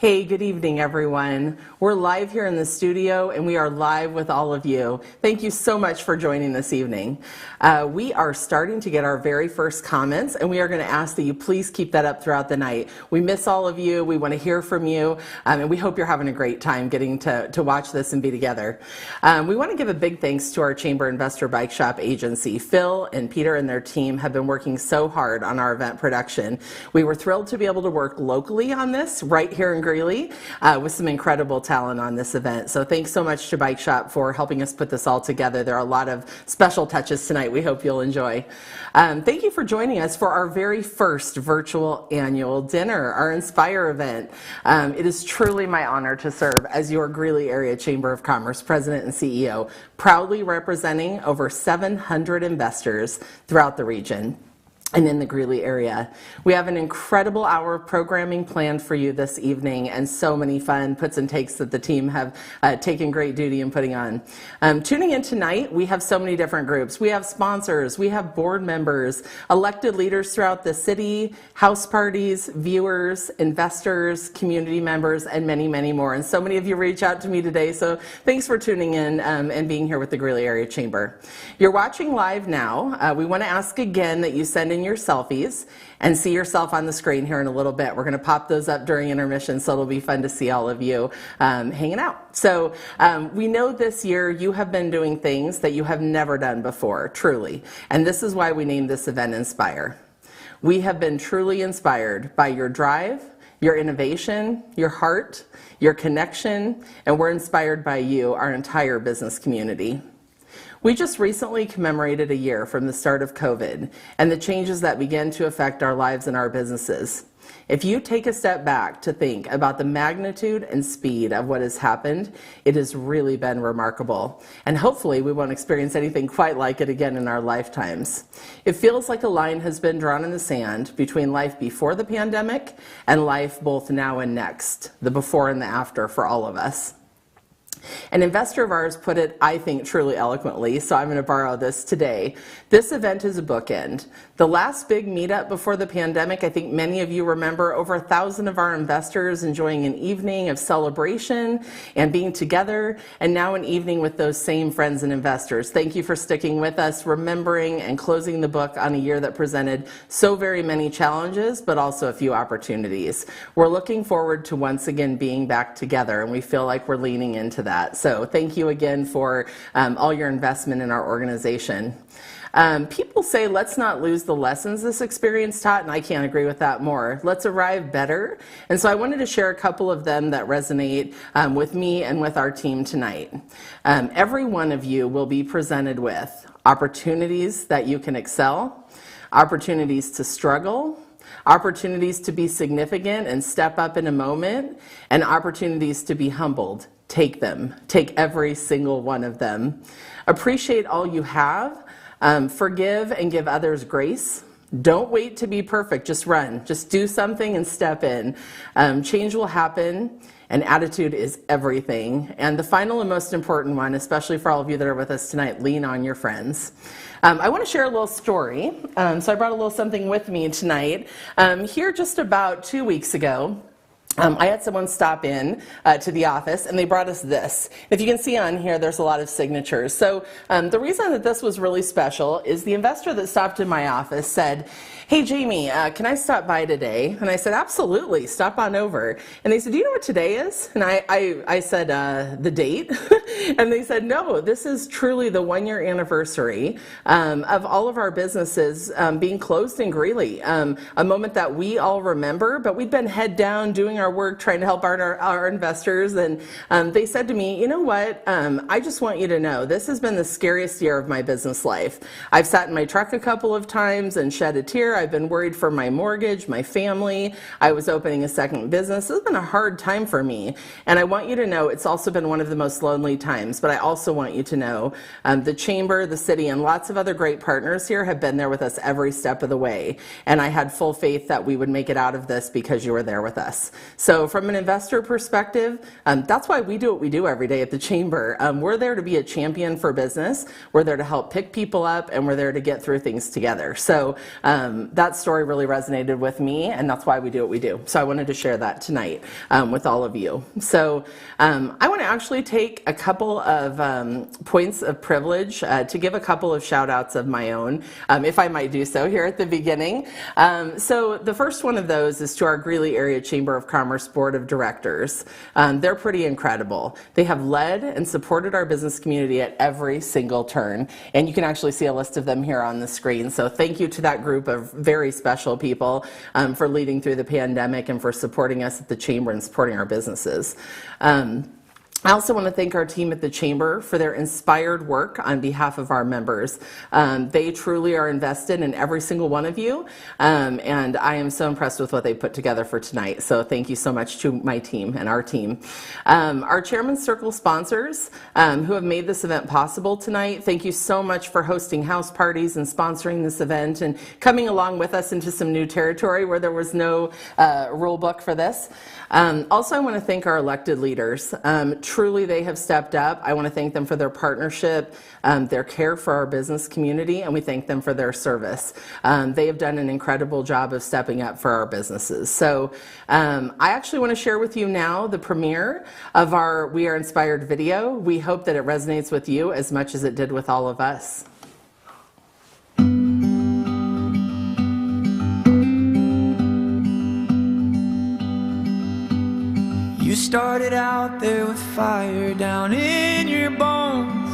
Hey, good evening, everyone. We're live here in the studio, and we are live with all of you. Thank you so much for joining this evening. We are starting to get our very first comments, and we are going to ask that you please keep that up throughout the night. We miss all of you. We want to hear from you, and we hope you're having a great time getting to watch this and be together. We want to give a big thanks to our Chamber Investor Bike Shop agency. Phil and Peter and their team have been working so hard on our event production. We were thrilled to be able to work locally on this right here in Greeley with some incredible talent on this event. So thanks so much to Bike Shop for helping us put this all together. There are a lot of special touches tonight we hope you'll enjoy. Thank you for joining us for our very first virtual annual dinner, our Inspire event. It is truly my honor to serve as your Greeley Area Chamber of Commerce President and CEO, proudly representing over 700 investors throughout the region and in the Greeley area. We have an incredible hour of programming planned for you this evening, and so many fun puts and takes that the team have taken great duty in putting on. Tuning in tonight, we have so many different groups. We have sponsors, we have board members, elected leaders throughout the city, house parties, viewers, investors, community members, and many, many more. And so many of you reach out to me today, so thanks for tuning in and being here with the Greeley Area Chamber. You're watching live now. We want to ask again that you send in your selfies and see yourself on the screen here in a little bit. We're going to pop those up during intermission, so it'll be fun to see all of you hanging out. So we know this year you have been doing things that you have never done before, truly. And this is why we named this event Inspire. We have been truly inspired by your drive, your innovation, your heart, your connection, and we're inspired by you, our entire business community. We just recently commemorated a year from the start of COVID and the changes that began to affect our lives and our businesses. If you take a step back to think about the magnitude and speed of what has happened, it has really been remarkable. And hopefully we won't experience anything quite like it again in our lifetimes. It feels like a line has been drawn in the sand between life before the pandemic and life both now and next, the before and the after for all of us. An investor of ours put it, I think, truly eloquently, so I'm going to borrow this today. This event is a bookend. The last big meetup before the pandemic, I think many of you remember over 1,000 of our investors enjoying an evening of celebration and being together, and now an evening with those same friends and investors. Thank you for sticking with us, remembering and closing the book on a year that presented so very many challenges, but also a few opportunities. We're looking forward to once again being back together, and we feel like we're leaning into that. So thank you again for all your investment in our organization. People say let's not lose the lessons this experience taught, and I can't agree with that more. Let's arrive better. And so I wanted to share a couple of them that resonate with me and with our team tonight. Every one of you will be presented with opportunities that you can excel, opportunities to struggle, opportunities to be significant and step up in a moment, and opportunities to be humbled. Take them. Take every single one of them. Appreciate all you have. Forgive and give others grace. Don't wait to be perfect. Just run. Just do something and step in. Change will happen, and attitude is everything. And the final and most important one, especially for all of you that are with us tonight, lean on your friends. I want to share a little story. So I brought a little something with me tonight. Here just about 2 weeks ago, I had someone stop in to the office, and they brought us this. If you can see on here, there's a lot of signatures. So the reason that this was really special is the investor that stopped in my office said, "Hey, Jamie, can I stop by today?" And I said, "Absolutely, stop on over." And they said, "Do you know what today is?" And I said, "The date?" And they said, "No, this is truly the 1-year anniversary of all of our businesses being closed in Greeley. A moment that we all remember, but we'd been head down doing our work trying to help our investors, and they said to me, 'You know what, I just want you to know this has been the scariest year of my business life. I've sat in my truck a couple of times and shed a tear. I've been worried for my mortgage, my family. I was opening a second business. It's been a hard time for me, and I want you to know it's also been one of the most lonely times, but I also want you to know the Chamber, the city, and lots of other great partners here have been there with us every step of the way, and I had full faith that we would make it out of this because you were there with us.' So from an investor perspective, that's why we do what we do every day at the Chamber. We're there to be a champion for business. We're there to help pick people up, and we're there to get through things together. So that story really resonated with me, and that's why we do what we do. So I wanted to share that tonight with all of you. So I want to actually take a couple of points of privilege to give a couple of shout outs of my own, if I might do so here at the beginning. So the first one of those is to our Greeley Area Chamber of Commerce Board of Directors. They're pretty incredible. They have led and supported our business community at every single turn, and you can actually see a list of them here on the screen. So thank you to that group of very special people for leading through the pandemic and for supporting us at the Chamber and supporting our businesses. I also want to thank our team at the Chamber for their inspired work on behalf of our members. They truly are invested in every single one of you, and I am so impressed with what they put together for tonight. So thank you so much to my team and our team. Our Chairman's Circle sponsors who have made this event possible tonight, thank you so much for hosting house parties and sponsoring this event and coming along with us into some new territory where there was no rule book for this. Also, I want to thank our elected leaders. Truly, they have stepped up. I want to thank them for their partnership, their care for our business community, and we thank them for their service. They have done an incredible job of stepping up for our businesses. So I actually want to share with you now the premiere of our We Are Inspired video. We hope that it resonates with you as much as it did with all of us. You started out there with fire down in your bones.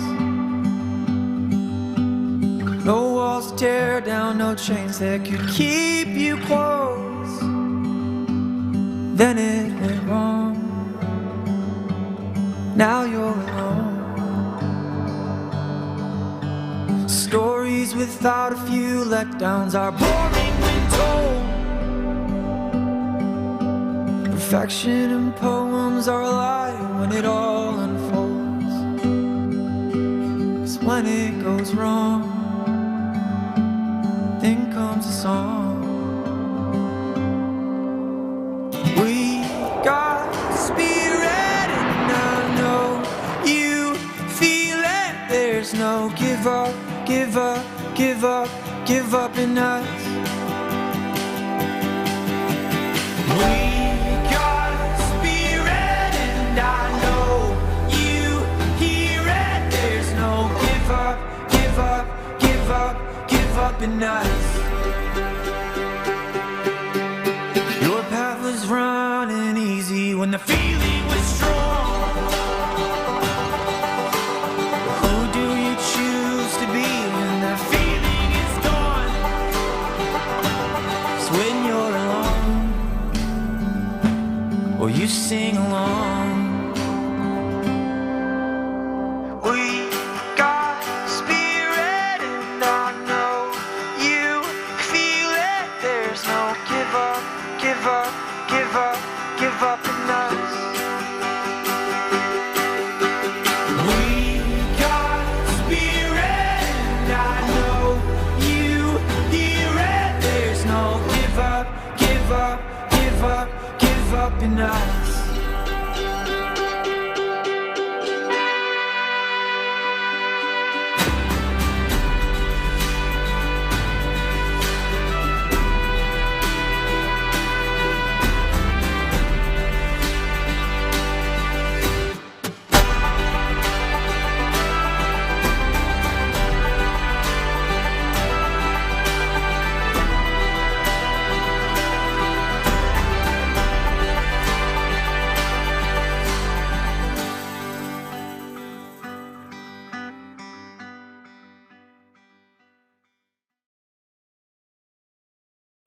No walls to tear down, no chains that could keep you close. Then it went wrong. Now you're alone. Stories without a few letdowns are boring when told. Perfection and poems are a lie when it all unfolds. 'Cause when it goes wrong, then comes a song. We got spirit and I know you feel it. There's no give up, give up, give up, give up in us. Up in us. Your path was running easy when the feeling was strong. Who do you choose to be when that feeling is gone? 'Cause when you're alone, or you sing along. In us.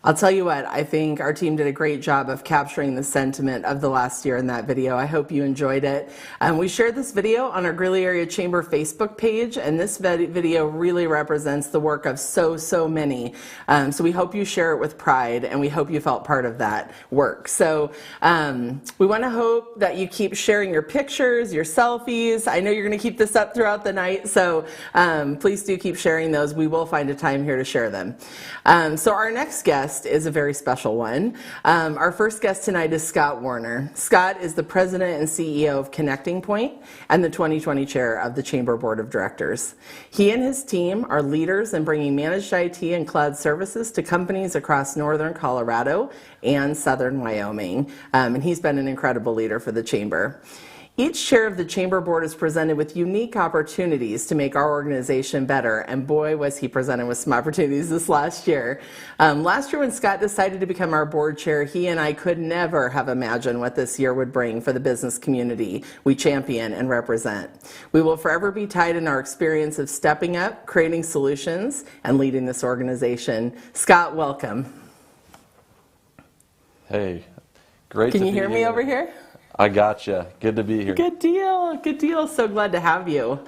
I'll tell you what, I think our team did a great job of capturing the sentiment of the last year in that video. I hope you enjoyed it. We shared this video on our Greeley Area Chamber Facebook page, and this video really represents the work of so many. So we hope you share it with pride, and we hope you felt part of that work. So we want to hope that you keep sharing your pictures, your selfies. I know you're going to keep this up throughout the night, so please do keep sharing those. We will find a time here to share them. So our next guest guest is a very special one. Our first guest tonight is Scott Warner. Scott is the president and CEO of Connecting Point and the 2020 chair of the Chamber Board of Directors. He and his team are leaders in bringing managed IT and cloud services to companies across northern Colorado and southern Wyoming. And he's been an incredible leader for the Chamber. Each chair of the Chamber Board is presented with unique opportunities to make our organization better, and boy, was he presented with some opportunities this last year. Last year when Scott decided to become our board chair, he and I could never have imagined what this year would bring for the business community we champion and represent. We will forever be tied in our experience of stepping up, creating solutions, and leading this organization. Scott, welcome. Hey, great to be here. Can you hear me over here? I gotcha. Good to be here. Good deal. Good deal. So glad to have you.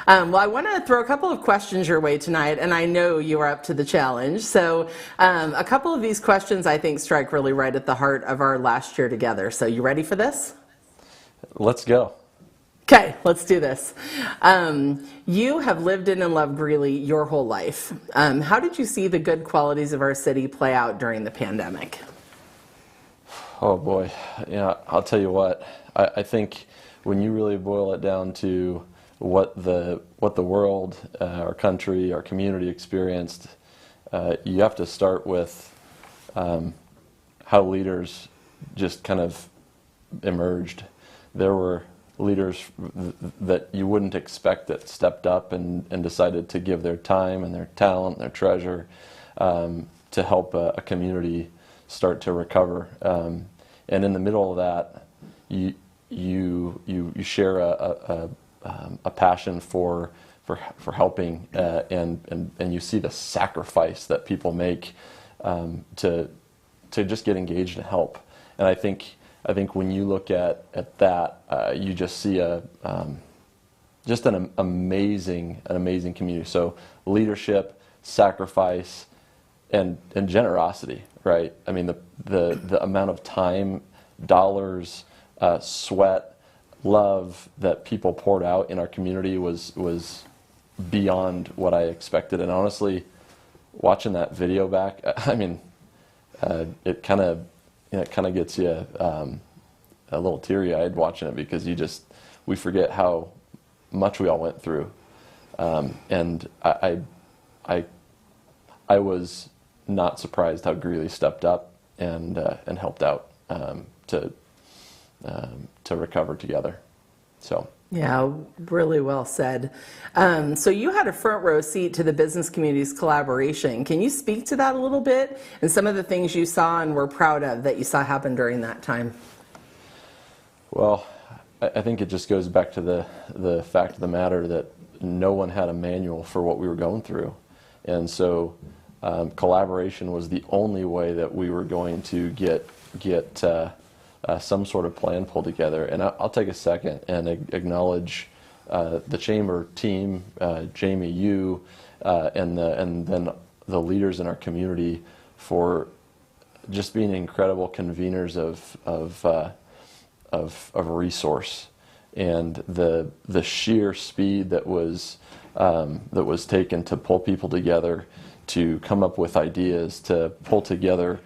Well, I want to throw a couple of questions your way tonight, and I know you are up to the challenge. So a couple of these questions I think strike really right at the heart of our last year together. So you ready for this? Let's go. Okay, let's do this. You have lived in and loved Greeley your whole life. How did you see the good qualities of our city play out during the pandemic? Oh boy, I'll tell you what. I think when you really boil it down to what the world, our country, our community experienced, you have to start with how leaders just kind of emerged. There were leaders that you wouldn't expect that stepped up and decided to give their time and their talent, and their treasure to help a community start to recover. And in the middle of that, you share a passion for helping, and you see the sacrifice that people make to just get engaged and help. And I think when you look at that, you just see just an amazing community. So leadership, sacrifice, and generosity, right? I mean, the amount of time, dollars, sweat, love that people poured out in our community was beyond what I expected. And honestly, watching that video back, I mean, it kind of gets you a little teary-eyed watching it, because we forget how much we all went through. And I was not surprised how Greeley stepped up and helped out to recover together. So yeah, really well said. So you had a front row seat to the business community's collaboration. Can you speak to that a little bit and some of the things you saw and were proud of that you saw happen during that time? Well, I think it just goes back to the fact of the matter that no one had a manual for what we were going through, and so collaboration was the only way that we were going to get some sort of plan pulled together. And I'll take a second and acknowledge the Chamber team, Jamie, you, and then the leaders in our community for just being incredible conveners of resource, and the sheer speed that was taken to pull people together, to come up with ideas, to pull together,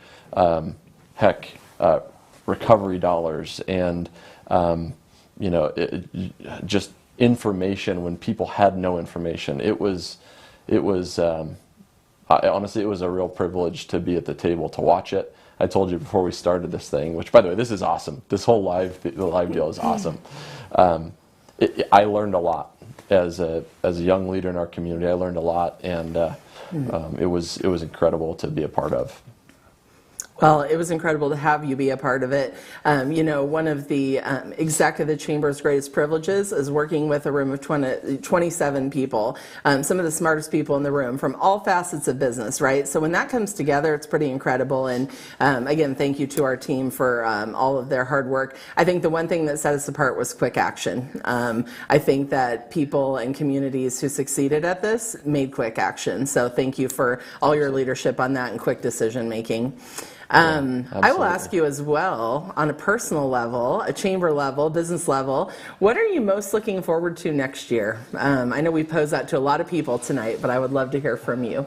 recovery dollars, and just information when people had no information. Honestly, it was a real privilege to be at the table to watch it. I told you before we started this thing, which, by the way, this is awesome. This whole live deal is awesome. I learned a lot as a young leader in our community. I learned a lot, and it was incredible to be a part of. Well, it was incredible to have you be a part of it. One of the Executive Chamber's greatest privileges is working with a room of 27 people, some of the smartest people in the room from all facets of business, right? So when that comes together, it's pretty incredible. And again, thank you to our team for all of their hard work. I think the one thing that set us apart was quick action. I think that people and communities who succeeded at this made quick action. So thank you for all your leadership on that and quick decision making. I will ask you as well, on a personal level, a chamber level, business level, what are you most looking forward to next year? I know we posed that to a lot of people tonight, but I would love to hear from you.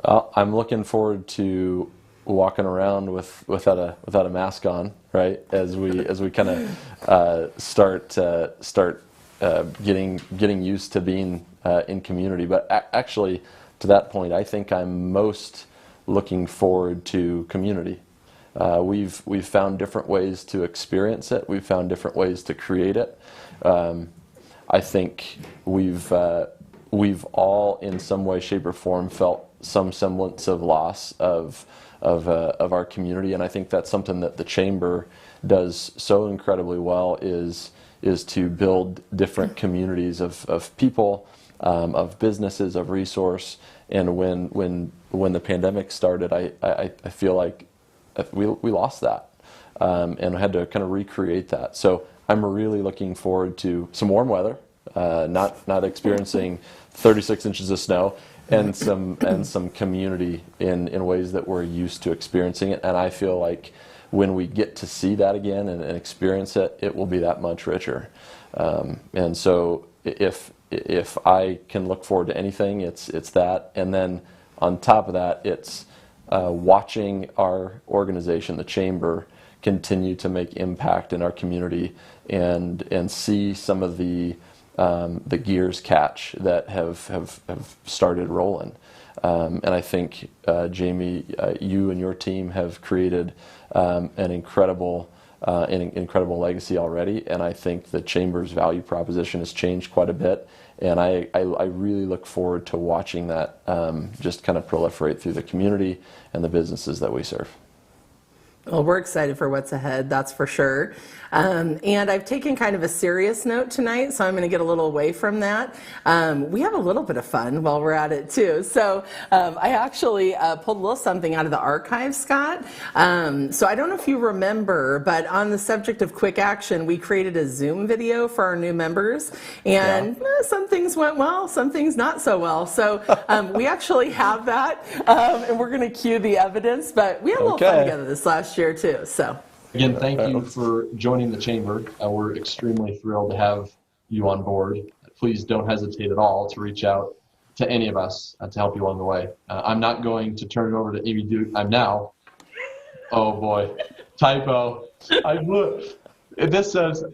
I'm looking forward to walking around without a mask on, right? As we kind of start getting used to being in community. But actually, to that point, I think I'm most looking forward to community. We've found different ways to experience it. We've found different ways to create it. I think we've all, in some way, shape, or form, felt some semblance of loss of our community, and I think that's something that the Chamber does so incredibly well is to build different communities of people, of businesses, of resource. And when the pandemic started, I feel like we lost that, and had to kind of recreate that. So I'm really looking forward to some warm weather, not experiencing 36 inches of snow, and some community in ways that we're used to experiencing it. And I feel like when we get to see that again and experience it, it will be that much richer. And so if I can look forward to anything, it's that. And then on top of that, it's watching our organization, the Chamber, continue to make impact in our community and see some of the gears catch that have started rolling. And I think, Jamie, you and your team have created an incredible legacy already, and I think the Chamber's value proposition has changed quite a bit, and I really look forward to watching that just kind of proliferate through the community and the businesses that we serve. Well, we're excited for what's ahead, that's for sure. And I've taken kind of a serious note tonight, so I'm going to get a little away from that. We have a little bit of fun while we're at it, too. So I actually pulled a little something out of the archive, Scott. So I don't know if you remember, but on the subject of quick action, we created a Zoom video for our new members. And some things went well, some things not so well. So we actually have that, and we're going to cue the evidence. But we had a little fun together this last year, too. So. Again, thank you for joining the Chamber. We're extremely thrilled to have you on board. Please don't hesitate at all to reach out to any of us to help you along the way. I'm not going to turn it over to Amy Duke. I'm now. Oh boy, typo. This says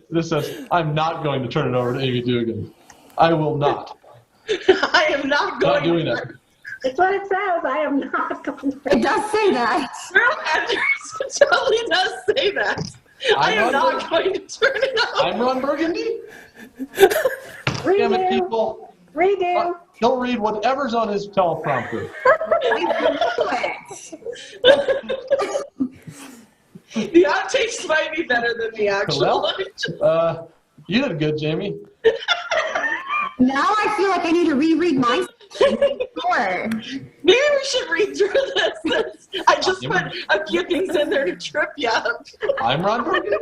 I'm not going to turn it over to Amy Dugan. I will not. I am not going. Not doing that. That's what it says. I am not going to. It does say that. It totally does say that. I am not going to turn it off. I'm Ron Burgundy. Damn it, people. Redo. He'll read whatever's on his teleprompter. The outtakes might be better than the actual. Well, you did good, Jamie. Now I feel like I need to reread my more. Maybe we should read through this. I just put a few things in there to trip you up. I'm Ron Burgundy.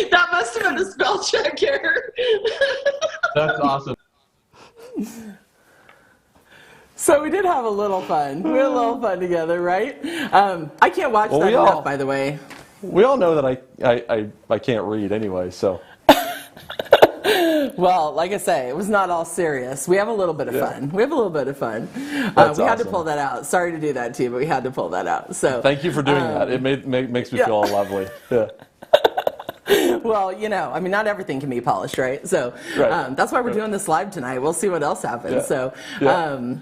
That must have been a spell check error. That's awesome. So we did have a little fun. We had a little fun together, right? I can't watch that enough, by the way. We all know that I can't read anyway, so. Well, like I say, it was not all serious. We have a little bit of fun. We have a little bit of fun. We had to pull that out. Sorry to do that to you, but we had to pull that out. So thank you for doing that. It makes me feel all lovely. Yeah. Well, you know, I mean, not everything can be polished, right? So that's why we're doing this live tonight. We'll see what else happens. Yeah. So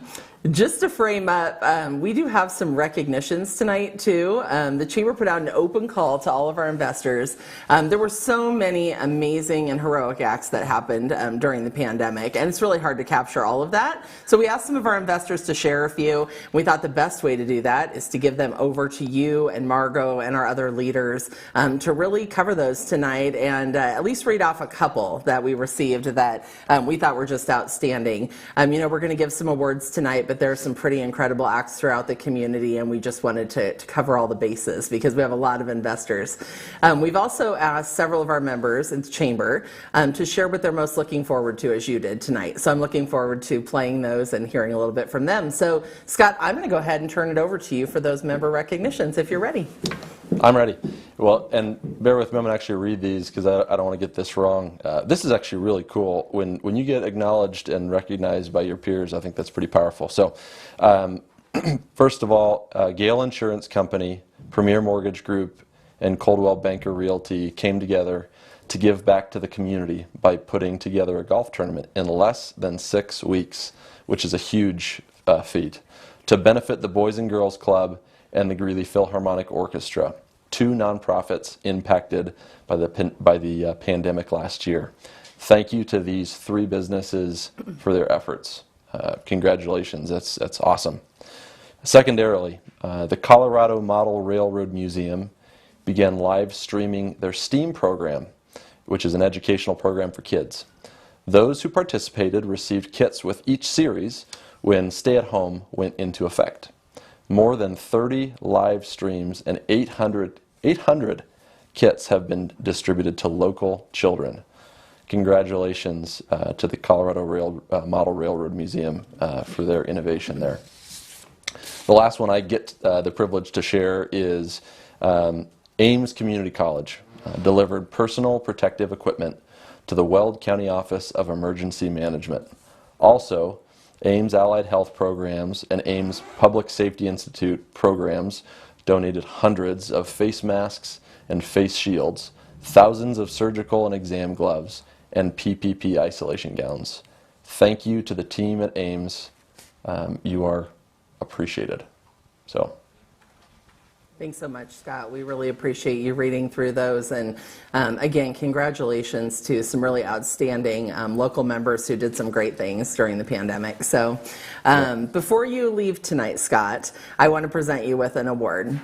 just to frame up, we do have some recognitions tonight, too. The Chamber put out an open call to all of our investors. There were so many amazing and heroic acts that happened during the pandemic, and it's really hard to capture all of that. So we asked some of our investors to share a few. We thought the best way to do that is to give them over to you and Margot and our other leaders to really cover those tonight and at least read off a couple that we received that we thought were just outstanding. You know, we're going to give some awards tonight, but there are some pretty incredible acts throughout the community, and we just wanted to cover all the bases because we have a lot of investors. We've also asked several of our members in the Chamber to share what they're most looking forward to, as you did tonight. So I'm looking forward to playing those and hearing a little bit from them. So Scott, I'm going to go ahead and turn it over to you for those member recognitions if you're ready. I'm ready. Well, and bear with me, I'm going to actually read these because I don't want to get this wrong. This is actually really cool. When you get acknowledged and recognized by your peers, I think that's pretty powerful. So, first of all, Gale Insurance Company, Premier Mortgage Group, and Coldwell Banker Realty came together to give back to the community by putting together a golf tournament in less than 6 weeks, which is a huge feat, to benefit the Boys and Girls Club and the Greeley Philharmonic Orchestra, two nonprofits impacted by the pandemic last year. Thank you to these three businesses for their efforts. Congratulations, that's awesome. Secondarily, the Colorado Model Railroad Museum began live streaming their STEAM program, which is an educational program for kids. Those who participated received kits with each series when stay-at-home went into effect. More than 30 live streams and 800 kits have been distributed to local children. Congratulations to the Colorado Model Railroad Museum for their innovation there. The last one I get the privilege to share is Ames Community College delivered personal protective equipment to the Weld County Office of Emergency Management. Also, Ames Allied Health Programs and Ames Public Safety Institute programs donated hundreds of face masks and face shields, thousands of surgical and exam gloves, and PPP isolation gowns. Thank you to the team at Ames. You are appreciated. So. Thanks so much, Scott. We really appreciate you reading through those. And again, congratulations to some really outstanding local members who did some great things during the pandemic. So before you leave tonight, Scott, I want to present you with an award.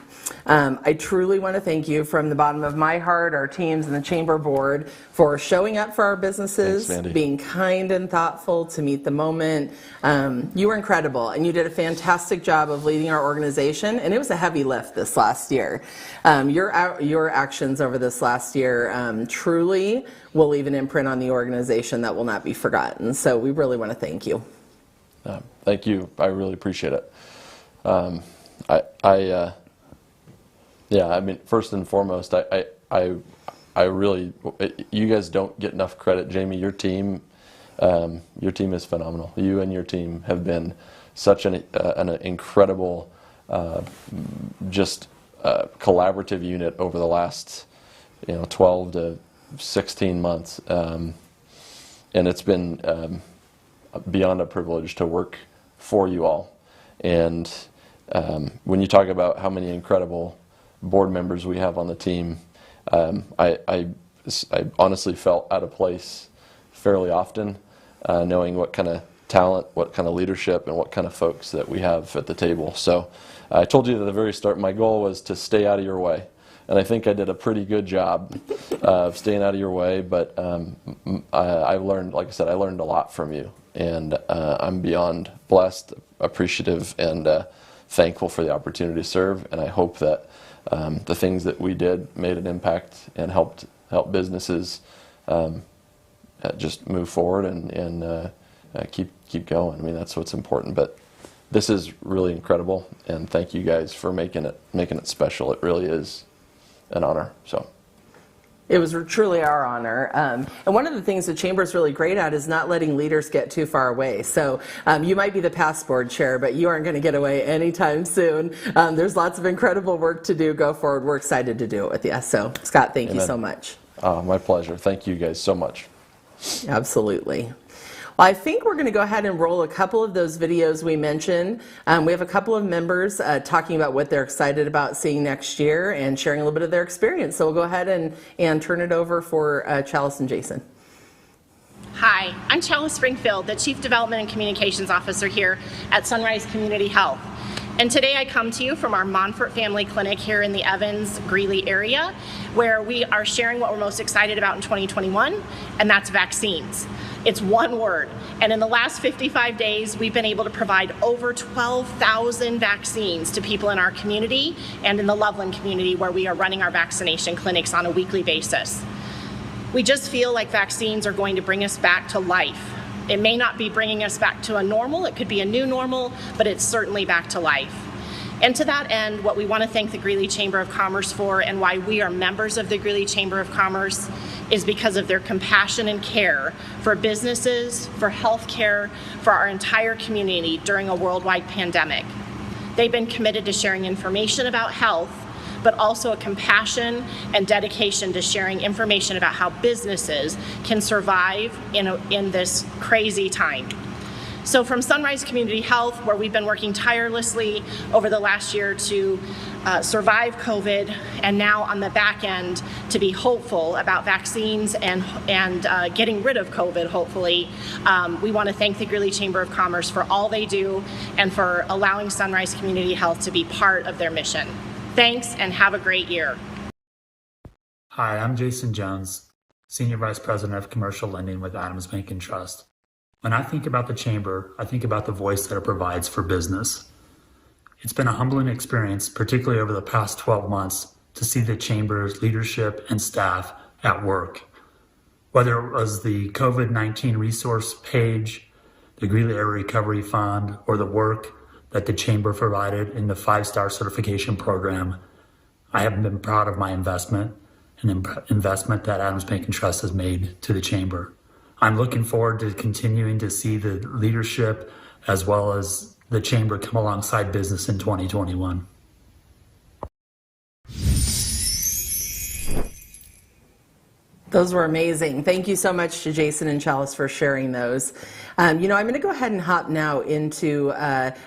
I truly want to thank you from the bottom of my heart, our teams and the Chamber Board, for showing up for our businesses, Thanks, being kind and thoughtful to meet the moment. You were incredible, and you did a fantastic job of leading our organization, and it was a heavy lift this last year. Your actions over this last year truly will leave an imprint on the organization that will not be forgotten. So we really want to thank you. Thank you. I really appreciate it. Yeah, I mean, first and foremost, I really, you guys don't get enough credit. Jamie, your team is phenomenal. You and your team have been such an incredible, collaborative unit over the last, 12 to 16 months, and it's been beyond a privilege to work for you all. And when you talk about how many incredible board members we have on the team, I honestly felt out of place fairly often, knowing what kind of talent, what kind of leadership, and what kind of folks that we have at the table. So I told you at the very start, my goal was to stay out of your way. And I think I did a pretty good job of staying out of your way, but I learned, like I said, I learned a lot from you. And I'm beyond blessed, appreciative, and thankful for the opportunity to serve. And I hope that the things that we did made an impact and helped businesses just move forward and keep going. I mean, that's what's important. But this is really incredible, and thank you guys for making it special. It really is an honor. So. It was truly our honor. And one of the things the Chamber is really great at is not letting leaders get too far away. So you might be the past board chair, but you aren't going to get away anytime soon. There's lots of incredible work to do. Go forward. We're excited to do it with you. So, Scott, thank you so much. My pleasure. Thank you guys so much. Absolutely. Well, I think we're going to go ahead and roll a couple of those videos we mentioned. We have a couple of members talking about what they're excited about seeing next year and sharing a little bit of their experience. So we'll go ahead and turn it over for Chalice and Jason. Hi, I'm Chalice Springfield, the Chief Development and Communications Officer here at Sunrise Community Health. And today I come to you from our Monfort Family Clinic here in the Evans, Greeley area, where we are sharing what we're most excited about in 2021, and that's vaccines. It's one word. And in the last 55 days, we've been able to provide over 12,000 vaccines to people in our community and in the Loveland community, where we are running our vaccination clinics on a weekly basis. We just feel like vaccines are going to bring us back to life. It may not be bringing us back to a normal, it could be a new normal, but it's certainly back to life. And to that end, what we want to thank the Greeley Chamber of Commerce for, and why we are members of the Greeley Chamber of Commerce, is because of their compassion and care for businesses, for healthcare, for our entire community during a worldwide pandemic. They've been committed to sharing information about health, but also a compassion and dedication to sharing information about how businesses can survive in this crazy time. So from Sunrise Community Health, where we've been working tirelessly over the last year to survive COVID, and now on the back end to be hopeful about vaccines and getting rid of COVID, hopefully, we want to thank the Greeley Chamber of Commerce for all they do and for allowing Sunrise Community Health to be part of their mission. Thanks, and have a great year. Hi, I'm Jason Jones, Senior Vice President of Commercial Lending with Adams Bank and Trust. When I think about the Chamber, I think about the voice that it provides for business. It's been a humbling experience, particularly over the past 12 months, to see the Chamber's leadership and staff at work. Whether it was the COVID-19 resource page, the Greeley Area Recovery Fund, or the work that the Chamber provided in the 5-star certification program, I have been proud of my investment, an investment that Adams Bank and Trust has made to the Chamber. I'm looking forward to continuing to see the leadership as well as the Chamber come alongside business in 2021. Those were amazing. Thank you so much to Jason and Chalice for sharing those. I'm going to go ahead and hop now into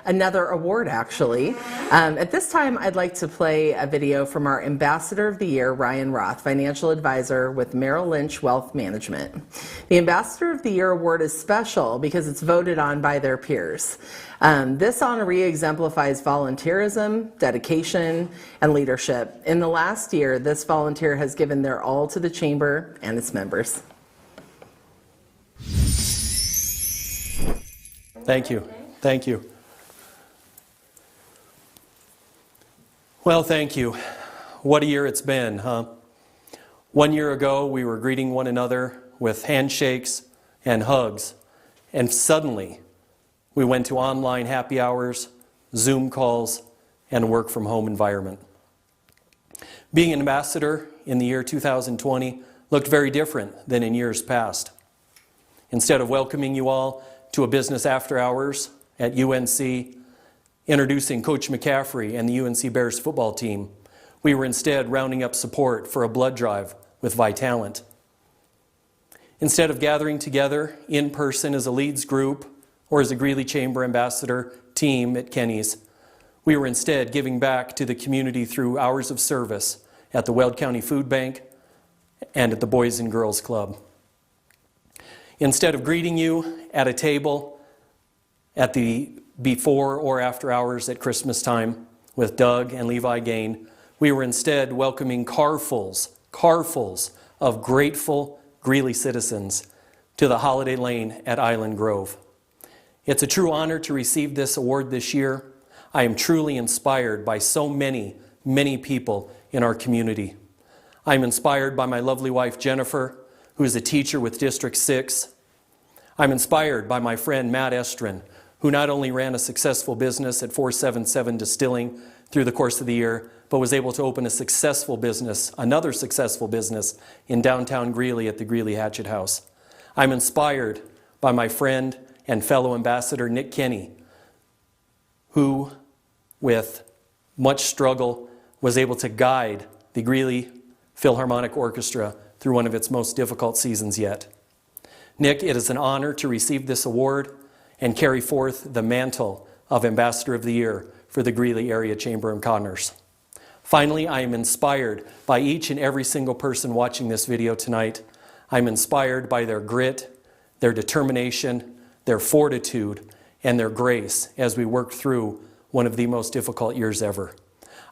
another award, actually. At this time, I'd like to play a video from our Ambassador of the Year, Ryan Roth, Financial Advisor with Merrill Lynch Wealth Management. The Ambassador of the Year award is special because it's voted on by their peers. This honoree exemplifies volunteerism, dedication, and leadership. In the last year, this volunteer has given their all to the Chamber and its members. Thank you. Thank you. Well, thank you. What a year it's been, huh? 1 year ago, we were greeting one another with handshakes and hugs, and suddenly we went to online happy hours, Zoom calls, and a work-from-home environment. Being an ambassador in the year 2020 looked very different than in years past. Instead of welcoming you all to a business after hours at UNC, introducing Coach McCaffrey and the UNC Bears football team, we were instead rounding up support for a blood drive with Vitalent. Instead of gathering together in person as a Leeds group or as a Greeley Chamber Ambassador team at Kenny's, we were instead giving back to the community through hours of service at the Weld County Food Bank and at the Boys and Girls Club. Instead of greeting you at a table at the before or after hours at Christmas time with Doug and Levi Gain, we were instead welcoming carfuls of grateful Greeley citizens to the Holiday Lane at Island Grove. It's a true honor to receive this award this year. I am truly inspired by so many people in our community. I'm inspired by my lovely wife Jennifer, who is a teacher with District 6. I'm inspired by my friend Matt Estrin, who not only ran a successful business at 477 Distilling through the course of the year, but was able to open another successful business in downtown Greeley at the Greeley Hatchet House. I'm inspired by my friend and fellow ambassador Nick Kenny, who, with much struggle, was able to guide the Greeley Philharmonic Orchestra through one of its most difficult seasons yet. Nick, it is an honor to receive this award and carry forth the mantle of Ambassador of the Year for the Greeley Area Chamber of Commerce. Finally, I am inspired by each and every single person watching this video tonight. I'm inspired by their grit, their determination, their fortitude, and their grace as we work through one of the most difficult years ever.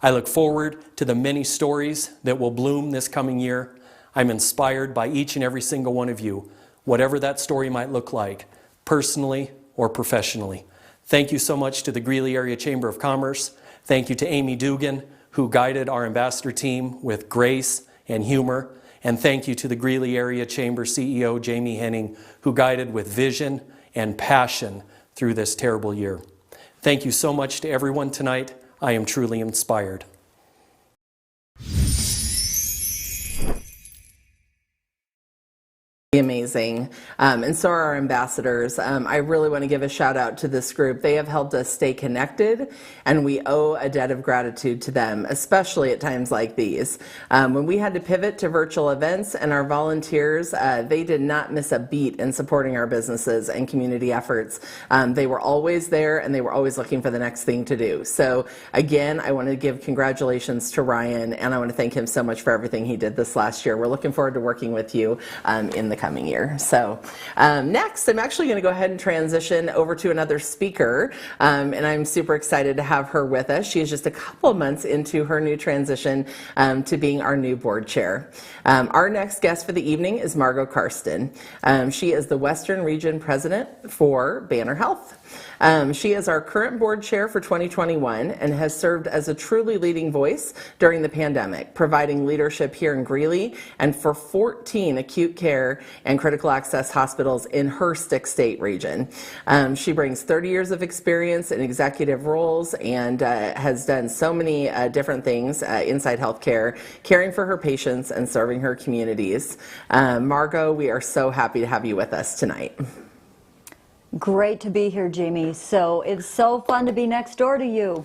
I look forward to the many stories that will bloom this coming year. I'm inspired by each and every single one of you, whatever that story might look like, personally or professionally. Thank you so much to the Greeley Area Chamber of Commerce. Thank you to Amy Dugan, who guided our ambassador team with grace and humor. And thank you to the Greeley Area Chamber CEO, Jamie Henning, who guided with vision and passion through this terrible year. Thank you so much to everyone tonight. I am truly inspired. Amazing. And so are our ambassadors. I really want to give a shout out to this group. They have helped us stay connected, and we owe a debt of gratitude to them, especially at times like these. When we had to pivot to virtual events, and our volunteers, they did not miss a beat in supporting our businesses and community efforts. They were always there, and they were always looking for the next thing to do. So again, I want to give congratulations to Ryan, and I want to thank him so much for everything he did this last year. We're looking forward to working with you in the coming year. So next, I'm actually going to go ahead and transition over to another speaker, and I'm super excited to have her with us. She is just a couple of months into her new transition to being our new board chair. Our next guest for the evening is Margot Karsten. She is the Western Region President for Banner Health. She is our current board chair for 2021 and has served as a truly leading voice during the pandemic, providing leadership here in Greeley and for 14 acute care and critical access hospitals in her six-state region. She brings 30 years of experience in executive roles and has done so many different things inside healthcare, caring for her patients and serving her communities. Margot, we are so happy to have you with us tonight. Great to be here, Jamie. So it's so fun to be next door to you.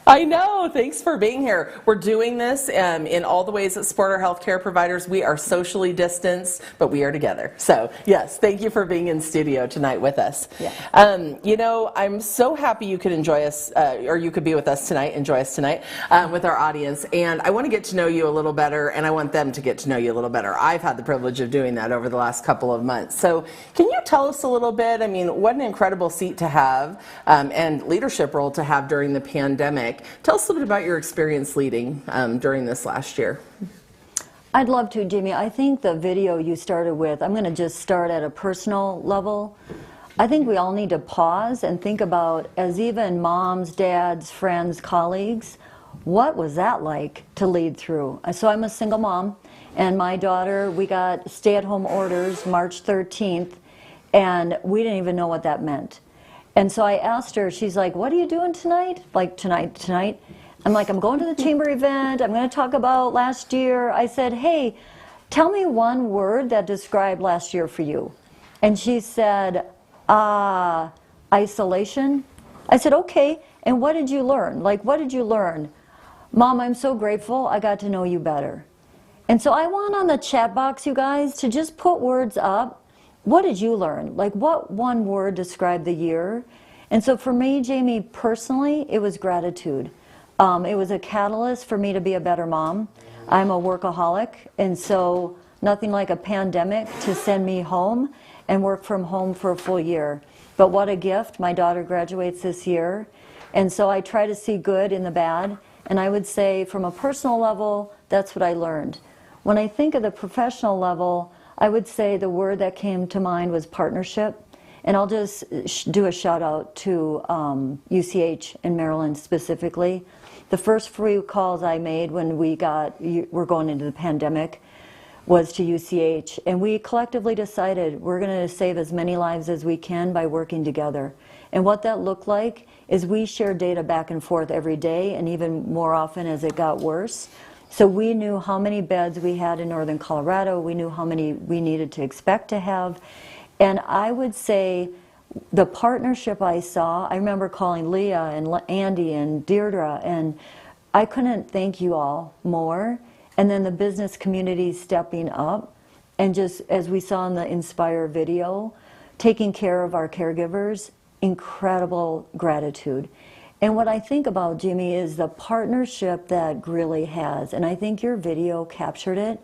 I know. Thanks for being here. We're doing this in all the ways that support our healthcare providers. We are socially distanced, but we are together. So yes, thank you for being in studio tonight with us. Yeah. You know, I'm so happy you could enjoy us, or you could be with us tonight, enjoy us tonight with our audience. And I want to get to know you a little better, and I want them to get to know you a little better. I've had the privilege of doing that over the last couple of months. So can you tell us a little bit? I mean, what an incredible seat to have and leadership role to have during the pandemic. Tell us a little bit about your experience leading during this last year. I'd love to, Jamie. I think the video you started with, I'm going to just start at a personal level. I think we all need to pause and think about, as even moms, dads, friends, colleagues, what was that like to lead through? So I'm a single mom, and my daughter, we got stay-at-home orders March 13th, and we didn't even know what that meant. And so I asked her, she's like, what are you doing tonight? Like tonight? I'm like, I'm going to the chamber event. I'm going to talk about last year. I said, hey, tell me one word that described last year for you. And she said, isolation. I said, okay, and what did you learn? Like, what did you learn? Mom, I'm so grateful I got to know you better. And so I want on the chat box, you guys, to just put words up. What did you learn? Like, what one word described the year? And so for me, Jamie, personally, it was gratitude. It was a catalyst for me to be a better mom. I'm a workaholic, and so nothing like a pandemic to send me home and work from home for a full year. But what a gift. My daughter graduates this year, and so I try to see good in the bad. And I would say from a personal level, that's what I learned. When I think of the professional level, I would say the word that came to mind was partnership. And I'll just do a shout out to UCH in Maryland specifically. The first few calls I made when we're going into the pandemic was to UCH. And we collectively decided we're going to save as many lives as we can by working together. And what that looked like is we shared data back and forth every day, and even more often as it got worse. So we knew how many beds we had in northern Colorado. We knew how many we needed to expect to have. And I would say the partnership I saw, I remember calling Leah and Andy and Deirdre, and I couldn't thank you all more. And then the business community stepping up, and just as we saw in the Inspire video, taking care of our caregivers, incredible gratitude. And what I think about, Jimmy, is the partnership that Greeley has, and I think your video captured it.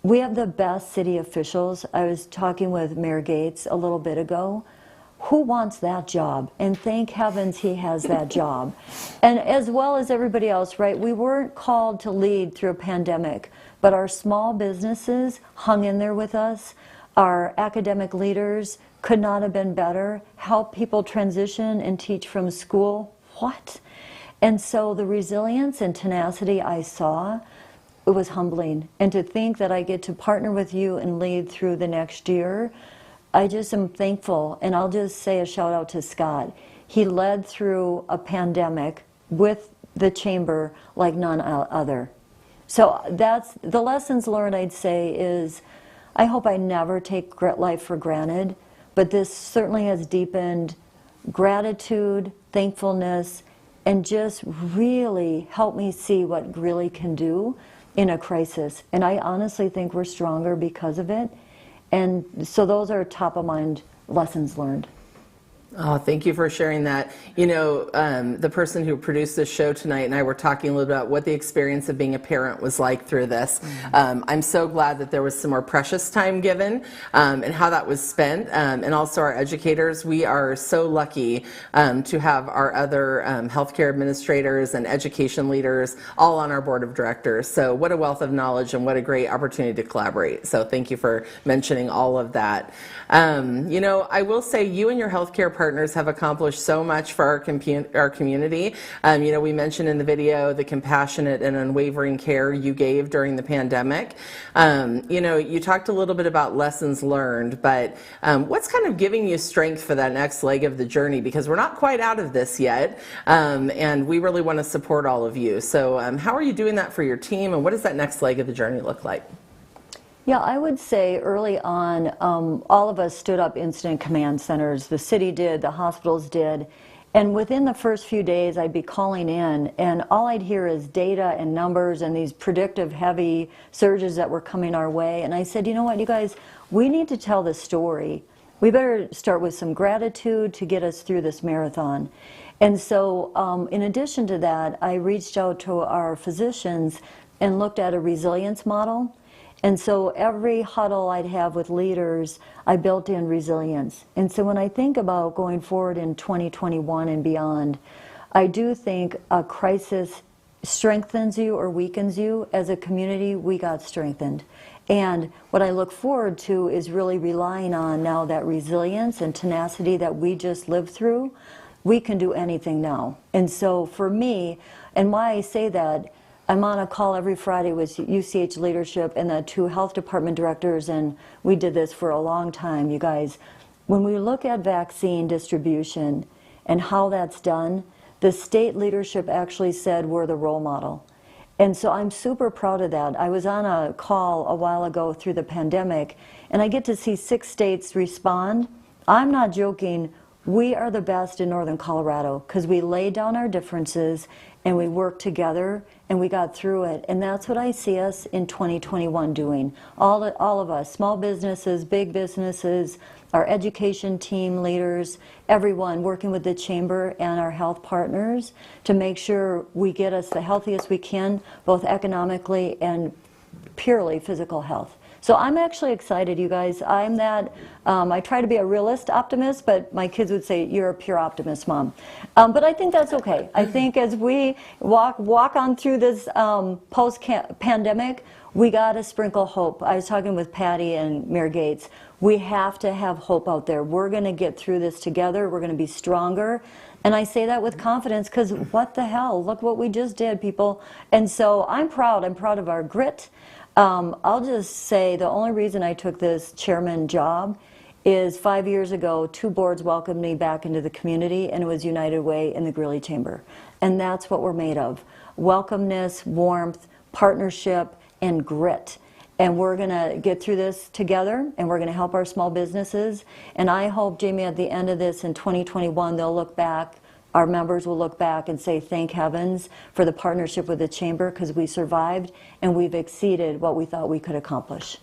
We have the best city officials. I was talking with Mayor Gates a little bit ago. Who wants that job? And thank heavens he has that job. And as well as everybody else, right, we weren't called to lead through a pandemic, but our small businesses hung in there with us. Our academic leaders could not have been better. Help people transition and teach from school. What? And so the resilience and tenacity I saw, it was humbling. And to think that I get to partner with you and lead through the next year, I just am thankful. And I'll just say a shout out to Scott. He led through a pandemic with the chamber like none other. So that's the lessons learned, I'd say, is I hope I never take life for granted, but this certainly has deepened gratitude, thankfulness, and just really helped me see what Greeley can do in a crisis. And I honestly think we're stronger because of it. And so those are top of mind lessons learned. Oh, thank you for sharing that. You know, the person who produced this show tonight and I were talking a little bit about what the experience of being a parent was like through this. I'm so glad that there was some more precious time given and how that was spent. And also our educators, we are so lucky to have our other healthcare administrators and education leaders all on our board of directors. So what a wealth of knowledge and what a great opportunity to collaborate. So thank you for mentioning all of that. You know, I will say you and your healthcare partners have accomplished so much for our community. You know, we mentioned in the video the compassionate and unwavering care you gave during the pandemic. You know, you talked a little bit about lessons learned, but what's kind of giving you strength for that next leg of the journey? Because we're not quite out of this yet, and we really want to support all of you. So how are you doing that for your team, and what does that next leg of the journey look like? Yeah, I would say early on, all of us stood up incident command centers. The city did, the hospitals did. And within the first few days, I'd be calling in, and all I'd hear is data and numbers and these predictive heavy surges that were coming our way. And I said, you know what, you guys, we need to tell the story. We better start with some gratitude to get us through this marathon. And so in addition to that, I reached out to our physicians and looked at a resilience model. And so every huddle I'd have with leaders, I built in resilience. And so when I think about going forward in 2021 and beyond, I do think a crisis strengthens you or weakens you. As a community, we got strengthened. And what I look forward to is really relying on now that resilience and tenacity that we just lived through. We can do anything now. And so for me, and why I say that, I'm on a call every Friday with UCH leadership and the 2 health department directors, and we did this for a long time, you guys. When we look at vaccine distribution and how that's done, the state leadership actually said we're the role model. And so I'm super proud of that. I was on a call a while ago through the pandemic, and I get to see 6 states respond. I'm not joking. We are the best in Northern Colorado because we laid down our differences and we worked together and we got through it. And that's what I see us in 2021 doing. All of us, small businesses, big businesses, our education team leaders, everyone working with the chamber and our health partners to make sure we get us the healthiest we can, both economically and purely physical health. So I'm actually excited, you guys. I'm that, I try to be a realist optimist, but my kids would say, you're a pure optimist, Mom. But I think that's okay. I think as we walk on through this post-pandemic, we got to sprinkle hope. I was talking with Patty and Mayor Gates. We have to have hope out there. We're going to get through this together. We're going to be stronger. And I say that with confidence because what the hell? Look what we just did, people. And so I'm proud. I'm proud of our grit. I'll just say the only reason I took this chairman job is 5 years ago, 2 boards welcomed me back into the community, and it was United Way and the Greeley Chamber. And that's what we're made of. Welcomeness, warmth, partnership, and grit. And we're going to get through this together, and we're going to help our small businesses. And I hope, Jamie, at the end of this in 2021, they'll look back, our members will look back and say, thank heavens for the partnership with the chamber because we survived and we've exceeded what we thought we could accomplish.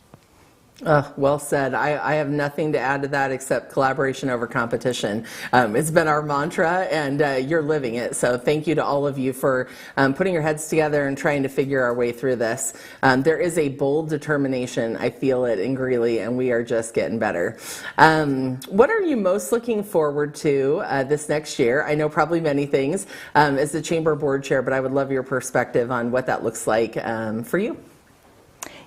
Well said. I have nothing to add to that except collaboration over competition. It's been our mantra, and you're living it. So thank you to all of you for putting your heads together and trying to figure our way through this. There is a bold determination. I feel it in Greeley, and we are just getting better. What are you most looking forward to this next year? I know probably many things as the Chamber Board Chair, but I would love your perspective on what that looks like for you.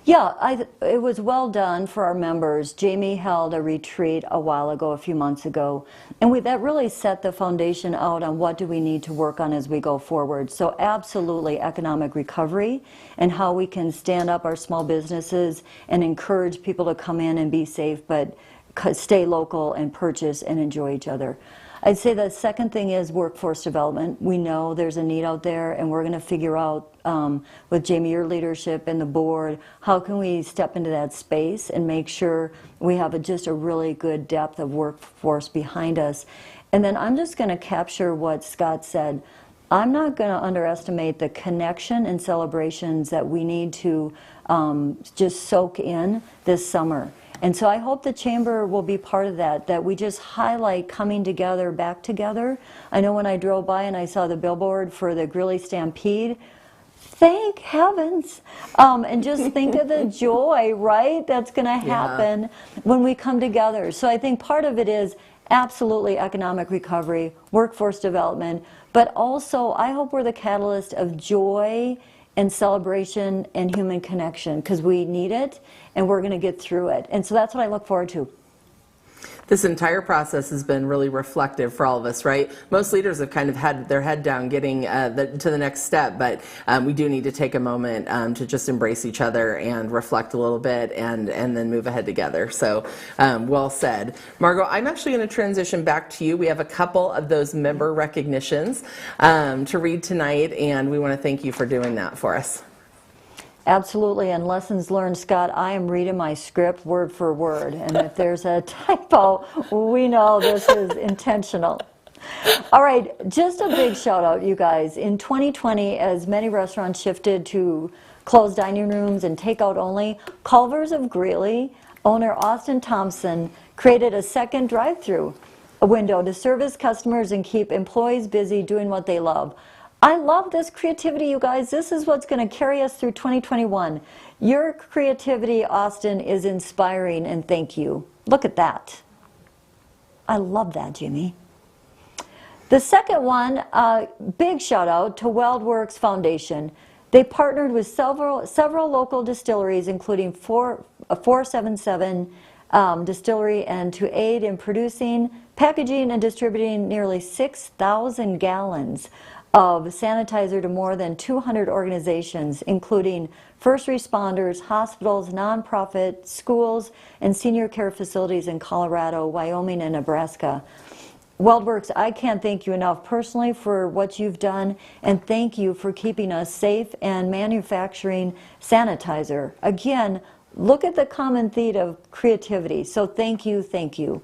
Yeah, it was well done for our members. Jamie held a retreat a while ago, a few months ago, and that really set the foundation out on what do we need to work on as we go forward. So absolutely economic recovery and how we can stand up our small businesses and encourage people to come in and be safe, but stay local and purchase and enjoy each other. I'd say the second thing is workforce development. We know there's a need out there, and we're going to figure out with Jamie, your leadership and the board, how can we step into that space and make sure we have just a really good depth of workforce behind us. And then I'm just going to capture what Scott said. I'm not going to underestimate the connection and celebrations that we need to just soak in this summer. And so I hope the Chamber will be part of that, that we just highlight coming together, back together. I know when I drove by and I saw the billboard for the Greeley Stampede, thank heavens. And just think of the joy, right, that's going to happen when we come together. So I think part of it is absolutely economic recovery, workforce development, but also I hope we're the catalyst of joy and celebration and human connection, because we need it and we're going to get through it. And so that's what I look forward to. This entire process has been really reflective for all of us, right? Most leaders have kind of had their head down getting to the next step, but we do need to take a moment to just embrace each other and reflect a little bit and then move ahead together. So well said. Margot, I'm actually going to transition back to you. We have a couple of those member recognitions to read tonight, and we want to thank you for doing that for us. Absolutely, and lessons learned, Scott, I am reading my script word for word, and if there's a typo, we know this is intentional. All right, just a big shout out, you guys. In 2020, as many restaurants shifted to closed dining rooms and takeout only, Culver's of Greeley, owner Austin Thompson, created a second drive-through window to service customers and keep employees busy doing what they love. I love this creativity, you guys. This is what's going to carry us through 2021. Your creativity, Austin, is inspiring, and thank you. Look at that. I love that, Jimmy. The second one, big shout out to WeldWorks Foundation. They partnered with several local distilleries, including 477 Distillery, and to aid in producing, packaging, and distributing nearly 6,000 gallons of sanitizer to more than 200 organizations, including first responders, hospitals, nonprofit, schools, and senior care facilities in Colorado, Wyoming, and Nebraska. WeldWorks, I can't thank you enough personally for what you've done, and thank you for keeping us safe and manufacturing sanitizer. Again, look at the common theme of creativity. So thank you, thank you.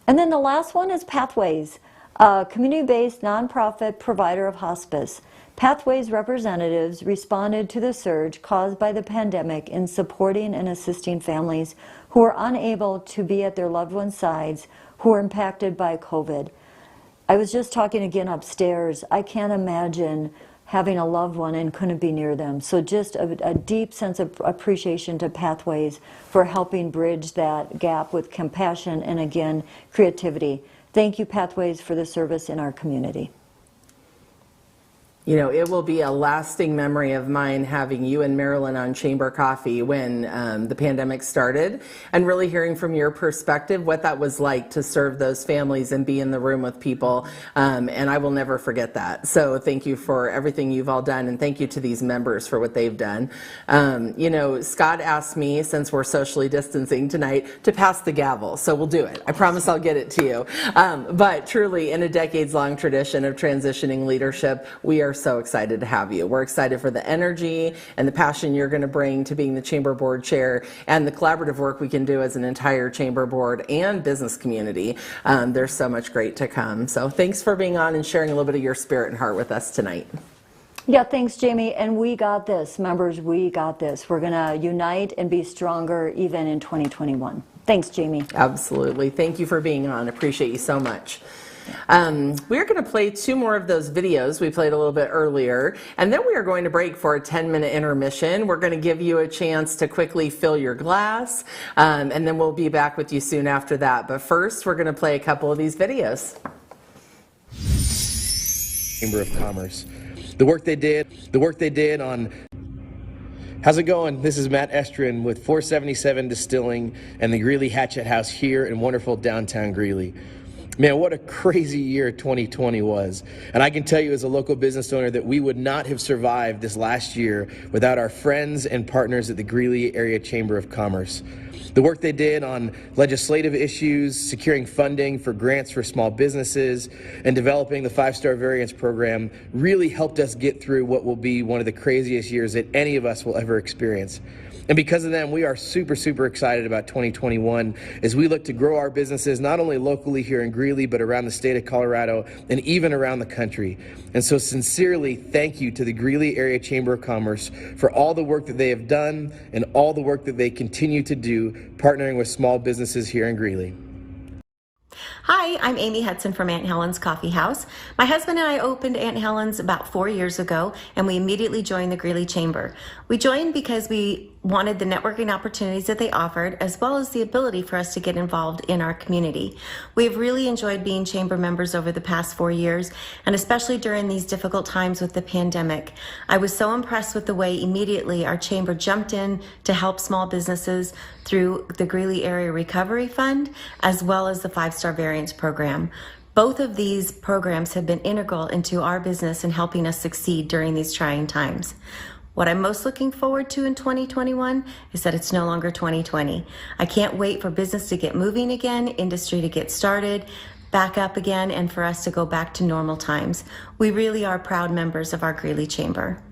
And then the last one is Pathways, a community-based nonprofit provider of hospice. Pathways representatives responded to the surge caused by the pandemic in supporting and assisting families who were unable to be at their loved ones' sides who were impacted by COVID. I was just talking again upstairs. I can't imagine having a loved one and couldn't be near them. So just a deep sense of appreciation to Pathways for helping bridge that gap with compassion and, again, creativity. Thank you, Pathways, for the service in our community. You know, it will be a lasting memory of mine having you and Marilyn on Chamber Coffee when the pandemic started, and really hearing from your perspective what that was like to serve those families and be in the room with people. And I will never forget that. So thank you for everything you've all done, and thank you to these members for what they've done. You know, Scott asked me, since we're socially distancing tonight, to pass the gavel. So we'll do it. I promise I'll get it to you. But truly, in a decades-long tradition of transitioning leadership, we are so excited to have you. We're excited for the energy and the passion you're going to bring to being the Chamber Board Chair and the collaborative work we can do as an entire Chamber Board and business community. There's so much great to come. So thanks for being on and sharing a little bit of your spirit and heart with us tonight. Yeah, thanks, Jamie. And we got this. Members, we got this. We're going to unite and be stronger even in 2021. Thanks, Jamie. Absolutely. Thank you for being on. Appreciate you so much. We are going to play two more of those videos we played a little bit earlier, and then we are going to break for a 10-minute intermission. We're going to give you a chance to quickly fill your glass, and then we'll be back with you soon after that. But first, we're going to play a couple of these videos. Chamber of Commerce. The work they did on... How's it going? This is Matt Estrin with 477 Distilling and the Greeley Hatchet House here in wonderful downtown Greeley. Man, what a crazy year 2020 was. And I can tell you as a local business owner that we would not have survived this last year without our friends and partners at the Greeley Area Chamber of Commerce. The work they did on legislative issues, securing funding for grants for small businesses, and developing the 5-star variance program really helped us get through what will be one of the craziest years that any of us will ever experience. And because of them, we are super excited about 2021 as we look to grow our businesses not only locally here in Greeley, but around the state of Colorado and even around the country. And so sincerely, thank you to the Greeley Area Chamber of Commerce for all the work that they have done and all the work that they continue to do partnering with small businesses here in Greeley. Hi, I'm Amy Hudson from Aunt Helen's Coffee House. My husband and I opened Aunt Helen's about 4 years ago, and we immediately joined the Greeley Chamber. We joined because we wanted the networking opportunities that they offered, as well as the ability for us to get involved in our community. We have really enjoyed being chamber members over the past 4 years, and especially during these difficult times with the pandemic. I was so impressed with the way immediately our chamber jumped in to help small businesses through the Greeley Area Recovery Fund, as well as the 5-star variance program. Both of these programs have been integral into our business and helping us succeed during these trying times. What I'm most looking forward to in 2021 is that it's no longer 2020. I can't wait for business to get moving again, industry to get started, back up again, and for us to go back to normal times. We really are proud members of our Greeley Chamber.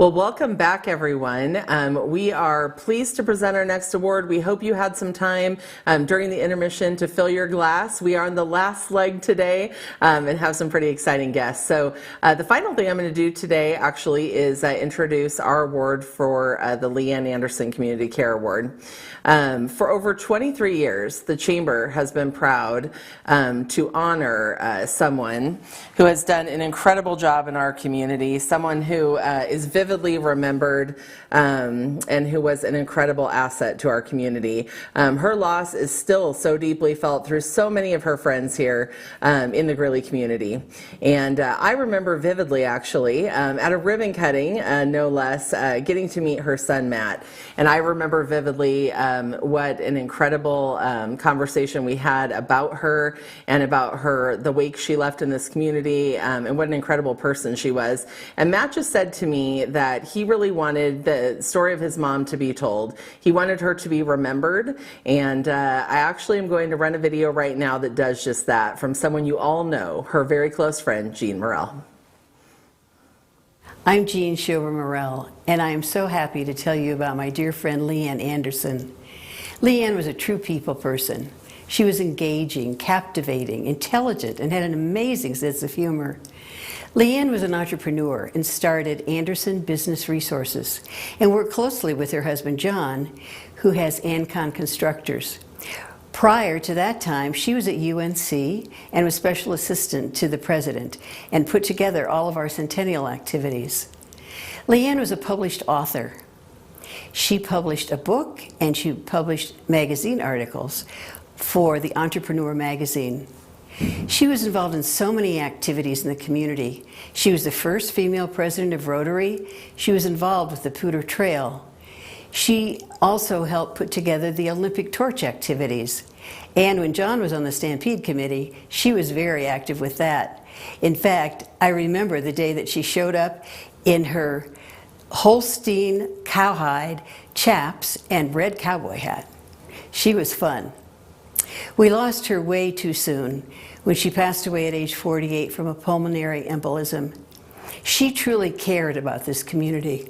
Well, welcome back, everyone. We are pleased to present our next award. We hope you had some time during the intermission to fill your glass. We are on the last leg today and have some pretty exciting guests. So the final thing I'm going to do today actually is introduce our award for the Leanne Anderson Community Care Award. For over 23 years, the Chamber has been proud to honor someone who has done an incredible job in our community, someone who is vividly remembered and who was an incredible asset to our community. Her loss is still so deeply felt through so many of her friends here in the Greeley community. And I remember vividly, actually, at a ribbon cutting, no less, getting to meet her son, Matt. And I remember vividly what an incredible conversation we had about her and about the wake she left in this community, and what an incredible person she was. And Matt just said to me that he really wanted the story of his mom to be told. He wanted her to be remembered, and I actually am going to run a video right now that does just that from someone you all know, her very close friend, Jean Morrell. I'm Jean Shover Morrell, and I am so happy to tell you about my dear friend Leanne Anderson. Leanne was a true people person. She was engaging, captivating, intelligent, and had an amazing sense of humor. Leanne was an entrepreneur and started Anderson Business Resources and worked closely with her husband John, who has Ancon Constructors. Prior to that time, she was at UNC and was special assistant to the president and put together all of our centennial activities. Leanne was a published author. She published a book and she published magazine articles for the Entrepreneur magazine. She was involved in so many activities in the community. She was the first female president of Rotary. She was involved with the Poudre Trail. She also helped put together the Olympic Torch activities. And when John was on the Stampede Committee, she was very active with that. In fact, I remember the day that she showed up in her Holstein cowhide chaps and red cowboy hat. She was fun. We lost her way too soon when she passed away at age 48 from a pulmonary embolism. She truly cared about this community.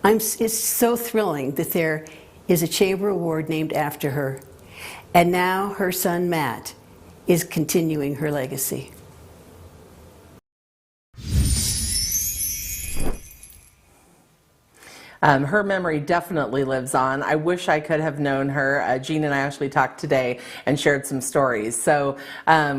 It's so thrilling that there is a Chamber Award named after her. And now her son, Matt, is continuing her legacy. Her memory definitely lives on. I wish I could have known her. Jean and I actually talked today and shared some stories. So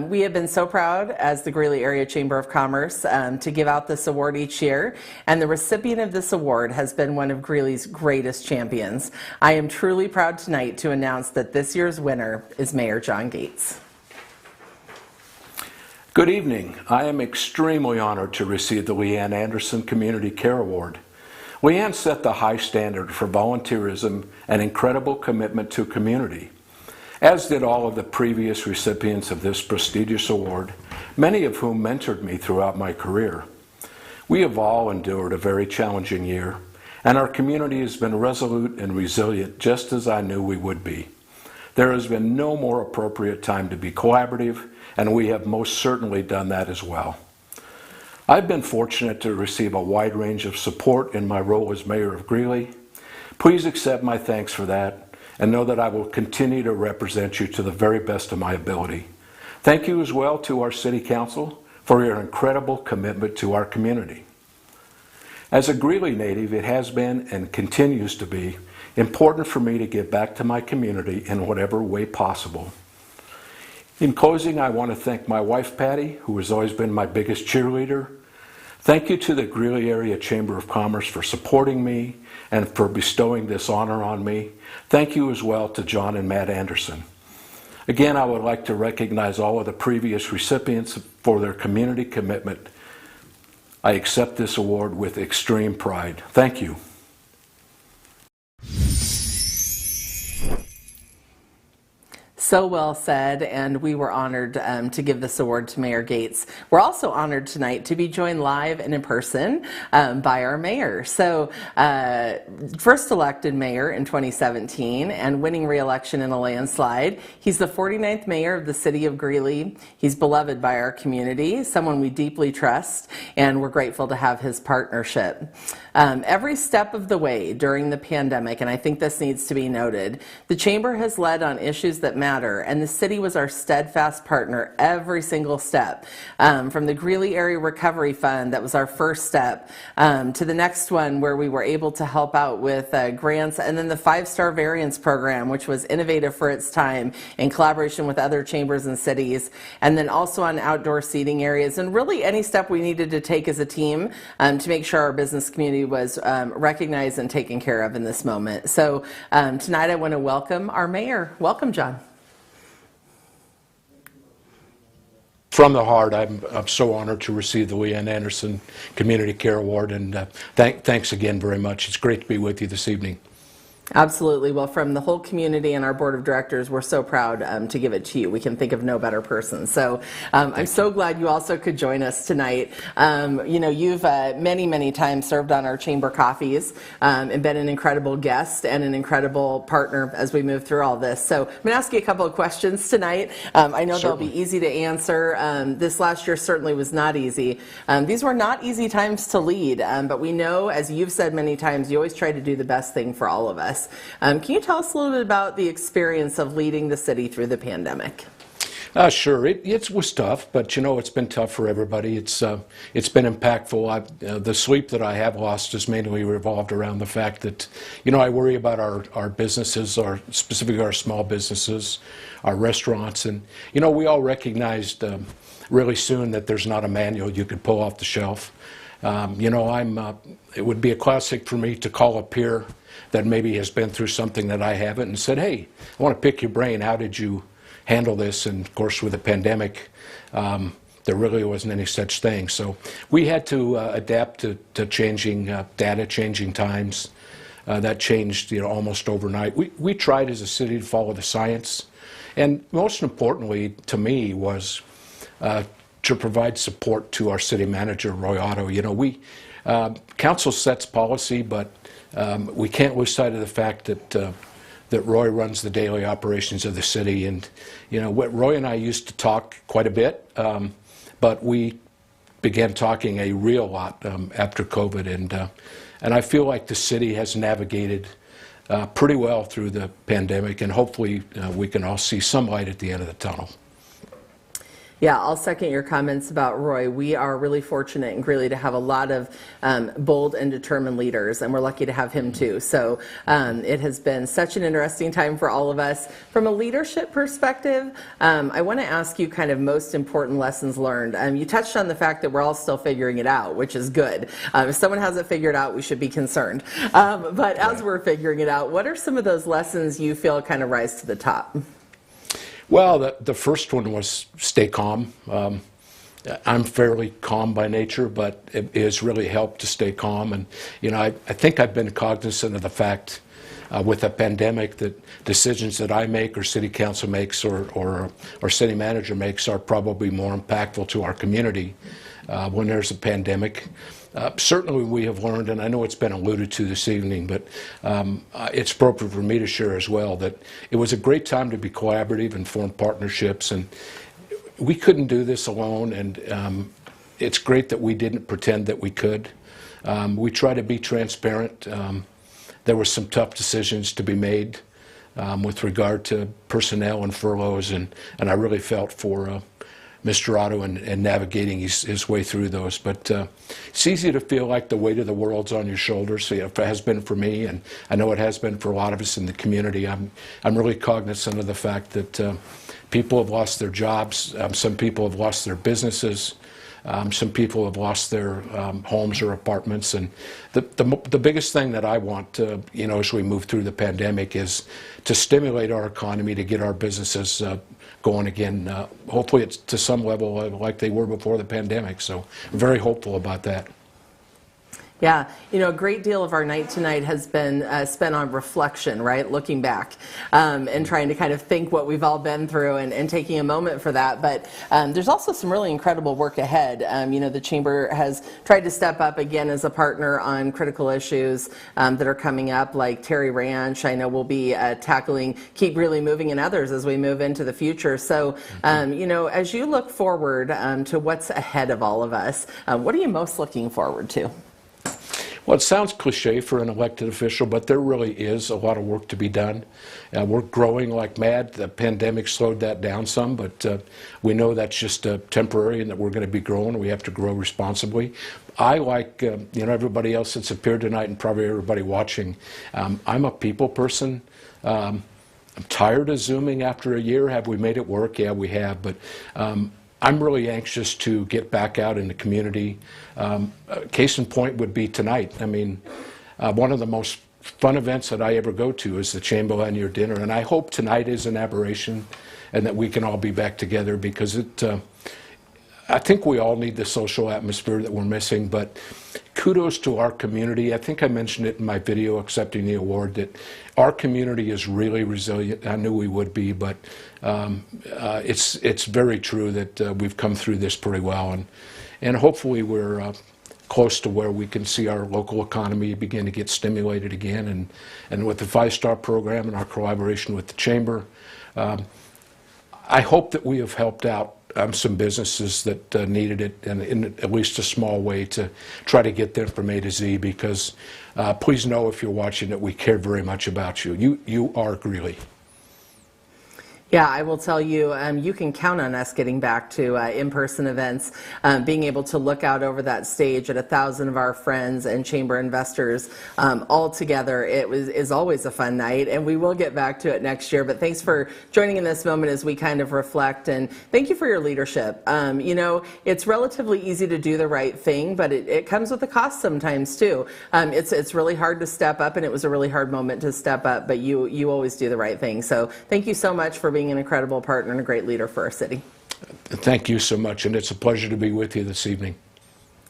we have been so proud as the Greeley Area Chamber of Commerce to give out this award each year. And the recipient of this award has been one of Greeley's greatest champions. I am truly proud tonight to announce that this year's winner is Mayor John Gates. Good evening. I am extremely honored to receive the Leanne Anderson Community Care Award. Leanne set the high standard for volunteerism and incredible commitment to community, as did all of the previous recipients of this prestigious award, many of whom mentored me throughout my career. We have all endured a very challenging year, and our community has been resolute and resilient, just as I knew we would be. There has been no more appropriate time to be collaborative, and we have most certainly done that as well. I've been fortunate to receive a wide range of support in my role as mayor of Greeley. Please accept my thanks for that and know that I will continue to represent you to the very best of my ability. Thank you as well to our City Council for your incredible commitment to our community. As a Greeley native, it has been and continues to be important for me to give back to my community in whatever way possible. In closing, I want to thank my wife, Patty, who has always been my biggest cheerleader. Thank you to the Greeley Area Chamber of Commerce for supporting me and for bestowing this honor on me. Thank you as well to John and Matt Anderson. Again, I would like to recognize all of the previous recipients for their community commitment. I accept this award with extreme pride. Thank you. So well said, and we were honored to give this award to Mayor Gates. We're also honored tonight to be joined live and in person by our mayor. So, first elected mayor in 2017 and winning re-election in a landslide. He's the 49th mayor of the city of Greeley. He's beloved by our community, someone we deeply trust, and we're grateful to have his partnership. Every step of the way during the pandemic, and I think this needs to be noted, the Chamber has led on issues that matter, and the city was our steadfast partner every single step. From the Greeley Area Recovery Fund, that was our first step, to the next one where we were able to help out with grants, and then the 5-star variance program, which was innovative for its time in collaboration with other chambers and cities, and then also on outdoor seating areas, and really any step we needed to take as a team to make sure our business community was recognized and taken care of in this moment. So tonight I want to welcome our mayor. Welcome, John. From the heart, I'm so honored to receive the Leanne Anderson Community Care Award, and thanks again very much. It's great to be with you this evening. Absolutely. Well, from the whole community and our board of directors, we're so proud to give it to you. We can think of no better person. So I'm so glad you also could join us tonight. You know, you've many times served on our chamber coffees and been an incredible guest and an incredible partner as we move through all this. So I'm going to ask you a couple of questions tonight. I know they'll be easy to answer. This last year certainly was not easy. These were not easy times to lead, but we know, as you've said many times, you always try to do the best thing for all of us. Can you tell us a little bit about the experience of leading the city through the pandemic? Sure. It was tough, but you know, it's been tough for everybody. It's been impactful. The sleep that I have lost is mainly revolved around the fact that, you know, I worry about our businesses, specifically our small businesses, our restaurants, and you know, we all recognized really soon that there's not a manual you could pull off the shelf. You know, it would be a classic for me to call a peer that maybe has been through something that I haven't and said, hey, I want to pick your brain. How did you handle this? And of course, with the pandemic, there really wasn't any such thing. So we had to adapt to changing data, changing times. That changed, you know, almost overnight. We tried as a city to follow the science. And most importantly to me was to provide support to our city manager, Roy Otto. You know, council sets policy, but we can't lose sight of the fact that Roy runs the daily operations of the city. And you know, Roy and I used to talk quite a bit, but we began talking a real lot after COVID. And I feel like the city has navigated pretty well through the pandemic, and hopefully we can all see some light at the end of the tunnel. Yeah, I'll second your comments about Roy. We are really fortunate in Greeley to have a lot of bold and determined leaders, and we're lucky to have him too. So it has been such an interesting time for all of us. From a leadership perspective, I want to ask you kind of most important lessons learned. You touched on the fact that we're all still figuring it out, which is good. If someone hasn't figured out, we should be concerned. But as we're figuring it out, what are some of those lessons you feel kind of rise to the top? Well, the first one was stay calm. I'm fairly calm by nature, but it has really helped to stay calm. And you know, I think I've been cognizant of the fact with the pandemic that decisions that I make or city council makes or city manager makes are probably more impactful to our community when there's a pandemic. Certainly we have learned, and I know it's been alluded to this evening, but it's appropriate for me to share as well, that it was a great time to be collaborative and form partnerships, and we couldn't do this alone, and it's great that we didn't pretend that we could. We try to be transparent. There were some tough decisions to be made with regard to personnel and furloughs, and I really felt for Mr. Otto and navigating his way through those. But it's easy to feel like the weight of the world's on your shoulders. So, it has been for me, and I know it has been for a lot of us in the community. I'm really cognizant of the fact that people have lost their jobs. Some people have lost their businesses. Some people have lost their homes or apartments. And the biggest thing that I want, you know, as we move through the pandemic is to stimulate our economy, to get our businesses going again. Hopefully it's to some level like they were before the pandemic. So I'm very hopeful about that. Yeah, you know, a great deal of our night tonight has been spent on reflection, right? Looking back and trying to kind of think what we've all been through and taking a moment for that. But there's also some really incredible work ahead. You know, the Chamber has tried to step up again as a partner on critical issues that are coming up, like Terry Ranch. I know we'll be tackling Keep Greeley Moving and others as we move into the future. So, you know, as you look forward to what's ahead of all of us, what are you most looking forward to? Well, it sounds cliche for an elected official, but there really is a lot of work to be done. We're growing like mad. The pandemic slowed that down some, but we know that's just temporary and that we're going to be growing. We have to grow responsibly. I, like you know, everybody else that's appeared tonight and probably everybody watching, I'm a people person. I'm tired of Zooming after a year. Have we made it work? Yeah, we have, but I'm really anxious to get back out in the community. Case in point would be tonight. I mean, one of the most fun events that I ever go to is the Chamberlain Year Dinner, and I hope tonight is an aberration and that we can all be back together, because I think we all need the social atmosphere that we're missing. But kudos to our community. I think I mentioned it in my video accepting the award, that our community is really resilient. I knew we would be, but it's very true that we've come through this pretty well, and hopefully we're close to where we can see our local economy begin to get stimulated again, and with the 5-star program and our collaboration with the Chamber, I hope that we have helped out some businesses that needed it, and in at least a small way, to try to get them from A to Z, because please know, if you're watching, that we care very much about you. You are Greeley. Yeah, I will tell you, you can count on us getting back to in-person events, being able to look out over that stage at 1,000 of our friends and Chamber investors all together. It is always a fun night, and we will get back to it next year. But thanks for joining in this moment as we kind of reflect, and thank you for your leadership. You know, it's relatively easy to do the right thing, but it comes with a cost sometimes too. It's really hard to step up, and it was a really hard moment to step up, but you always do the right thing. So thank you so much for being an incredible partner and a great leader for our city. Thank you so much, and it's a pleasure to be with you this evening.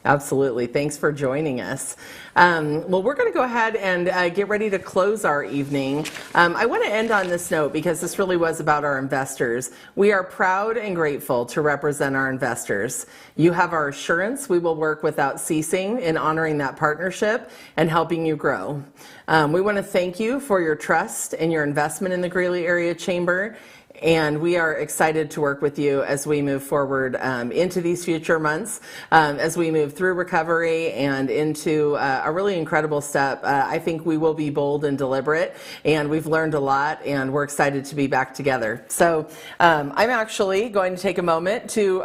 Absolutely. Thanks for joining us. Well, we're going to go ahead and get ready to close our evening. I want to end on this note, because this really was about our investors. We are proud and grateful to represent our investors. You have our assurance we will work without ceasing in honoring that partnership and helping you grow. We want to thank you for your trust and your investment in the Greeley Area Chamber. And we are excited to work with you as we move forward into these future months, as we move through recovery and into a really incredible step. I think we will be bold and deliberate, and we've learned a lot, and we're excited to be back together. So I'm actually going to take a moment to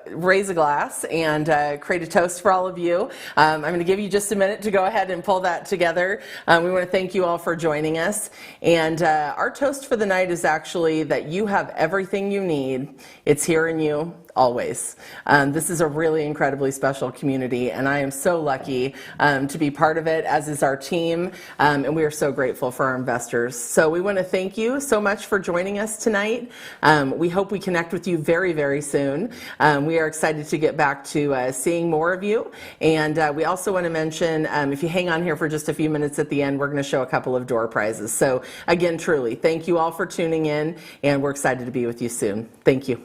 raise a glass and create a toast for all of you. I'm going to give you just a minute to go ahead and pull that together. We want to thank you all for joining us. And our toast for the night is actually that you have everything you need. It's here in you, always. This is a really incredibly special community, and I am so lucky to be part of it, as is our team, and we are so grateful for our investors. So we want to thank you so much for joining us tonight. We hope we connect with you very, very soon. We are excited to get back to seeing more of you, and we also want to mention, if you hang on here for just a few minutes at the end, we're going to show a couple of door prizes. So again, truly, thank you all for tuning in, and we're excited to be with you soon. Thank you.